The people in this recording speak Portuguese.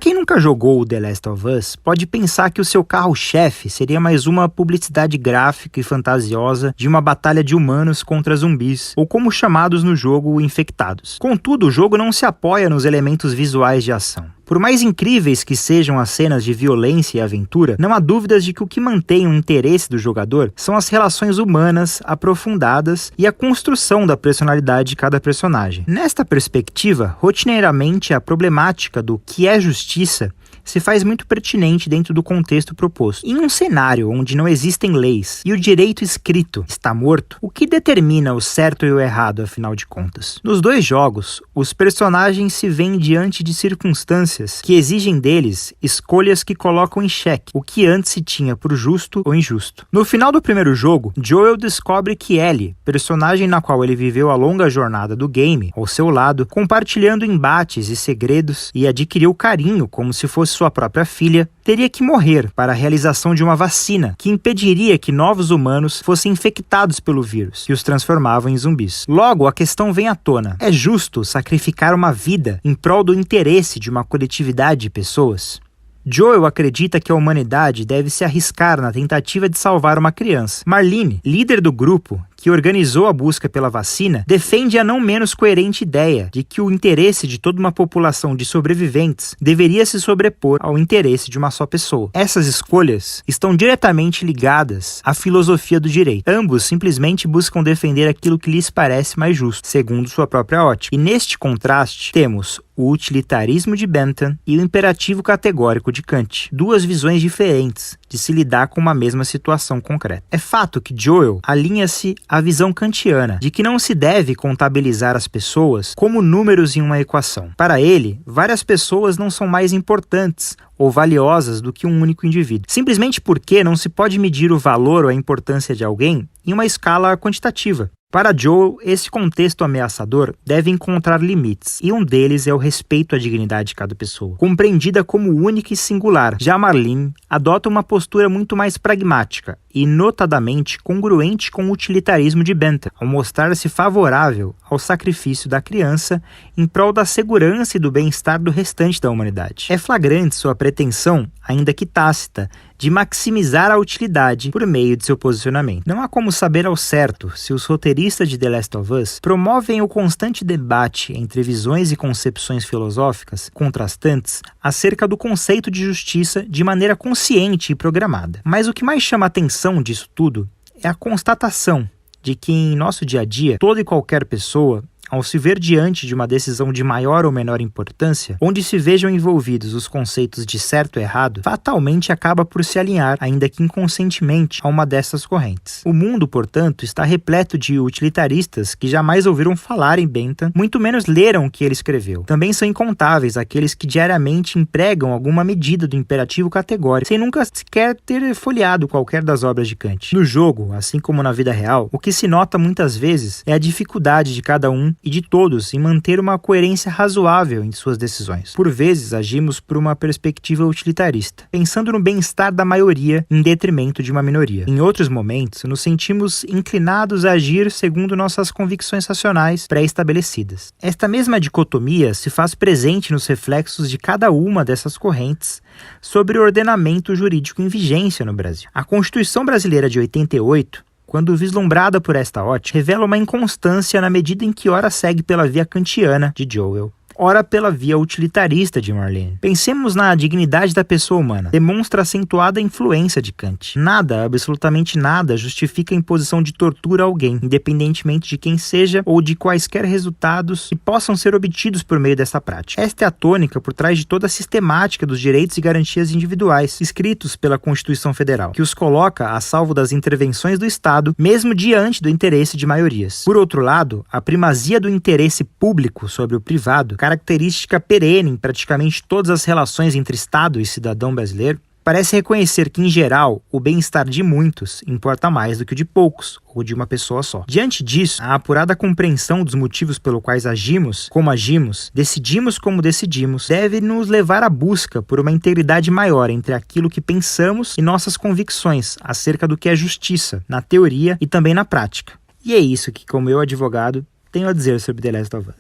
quem nunca jogou o The Last of Us, pode pensar que o seu carro-chefe seria mais uma publicidade gráfica e fantasiosa de uma batalha de humanos contra zumbis, ou como chamados no jogo, infectados. Contudo, o jogo não se apoia nos elementos visuais de ação. Por mais incríveis que sejam as cenas de violência e aventura, não há dúvidas de que o que mantém o interesse do jogador são as relações humanas aprofundadas e a construção da personalidade de cada personagem. Nesta perspectiva, rotineiramente a problemática do que é justiça se faz muito pertinente dentro do contexto proposto. Em um cenário onde não existem leis e o direito escrito está morto, o que determina o certo e o errado, afinal de contas? Nos dois jogos, os personagens se veem diante de circunstâncias que exigem deles escolhas que colocam em xeque o que antes se tinha por justo ou injusto. No final do primeiro jogo, Joel descobre que Ellie, personagem na qual ele viveu a longa jornada do game, ao seu lado, compartilhando embates e segredos e adquiriu carinho como se fosse sua própria filha, teria que morrer para a realização de uma vacina que impediria que novos humanos fossem infectados pelo vírus, que os transformavam em zumbis. Logo, a questão vem à tona. É justo sacrificar uma vida em prol do interesse de uma coletividade de pessoas? Joel acredita que a humanidade deve se arriscar na tentativa de salvar uma criança. Marlene, líder do grupo que organizou a busca pela vacina, defende a não menos coerente ideia de que o interesse de toda uma população de sobreviventes deveria se sobrepor ao interesse de uma só pessoa. Essas escolhas estão diretamente ligadas à filosofia do direito. Ambos simplesmente buscam defender aquilo que lhes parece mais justo, segundo sua própria ótica. E neste contraste, temos o utilitarismo de Bentham e o imperativo categórico de Kant, duas visões diferentes de se lidar com uma mesma situação concreta. É fato que Joel alinha-se à visão kantiana de que não se deve contabilizar as pessoas como números em uma equação. Para ele, várias pessoas não são mais importantes ou valiosas do que um único indivíduo, simplesmente porque não se pode medir o valor ou a importância de alguém em uma escala quantitativa. Para Joel, esse contexto ameaçador deve encontrar limites, e um deles é o respeito à dignidade de cada pessoa, compreendida como única e singular. Já Marlene adota uma postura muito mais pragmática e notadamente congruente com o utilitarismo de Bentham, ao mostrar-se favorável ao sacrifício da criança em prol da segurança e do bem-estar do restante da humanidade. É flagrante sua pretensão, ainda que tácita, de maximizar a utilidade por meio de seu posicionamento. Não há como saber ao certo se os roteiristas de The Last of Us promovem o constante debate entre visões e concepções filosóficas contrastantes acerca do conceito de justiça de maneira consciente e programada. Mas o que mais chama a atenção disso tudo é a constatação de que em nosso dia a dia, toda e qualquer pessoa, ao se ver diante de uma decisão de maior ou menor importância, onde se vejam envolvidos os conceitos de certo e errado, fatalmente acaba por se alinhar, ainda que inconscientemente, a uma dessas correntes. O mundo, portanto, está repleto de utilitaristas que jamais ouviram falar em Bentham, muito menos leram o que ele escreveu. Também são incontáveis aqueles que diariamente empregam alguma medida do imperativo categórico, sem nunca sequer ter folheado qualquer das obras de Kant. No jogo, assim como na vida real, o que se nota muitas vezes é a dificuldade de cada um e de todos em manter uma coerência razoável em suas decisões. Por vezes, agimos por uma perspectiva utilitarista, pensando no bem-estar da maioria em detrimento de uma minoria. Em outros momentos, nos sentimos inclinados a agir segundo nossas convicções racionais pré-estabelecidas. Esta mesma dicotomia se faz presente nos reflexos de cada uma dessas correntes sobre o ordenamento jurídico em vigência no Brasil. A Constituição Brasileira de 88, quando vislumbrada por esta ótica, revela uma inconstância na medida em que ora segue pela via kantiana de Joel, ora pela via utilitarista de Marlene. Pensemos na dignidade da pessoa humana. Demonstra acentuada influência de Kant. Nada, absolutamente nada, justifica a imposição de tortura a alguém, independentemente de quem seja ou de quaisquer resultados que possam ser obtidos por meio dessa prática. Esta é a tônica por trás de toda a sistemática dos direitos e garantias individuais, escritos pela Constituição Federal, que os coloca a salvo das intervenções do Estado, mesmo diante do interesse de maiorias. Por outro lado, a primazia do interesse público sobre o privado, característica perene em praticamente todas as relações entre Estado e cidadão brasileiro, parece reconhecer que, em geral, o bem-estar de muitos importa mais do que o de poucos, ou de uma pessoa só. Diante disso, a apurada compreensão dos motivos pelos quais agimos, como agimos, decidimos como decidimos, deve nos levar à busca por uma integridade maior entre aquilo que pensamos e nossas convicções acerca do que é justiça, na teoria e também na prática. E é isso que, como eu, advogado, tenho a dizer sobre The Last of Us.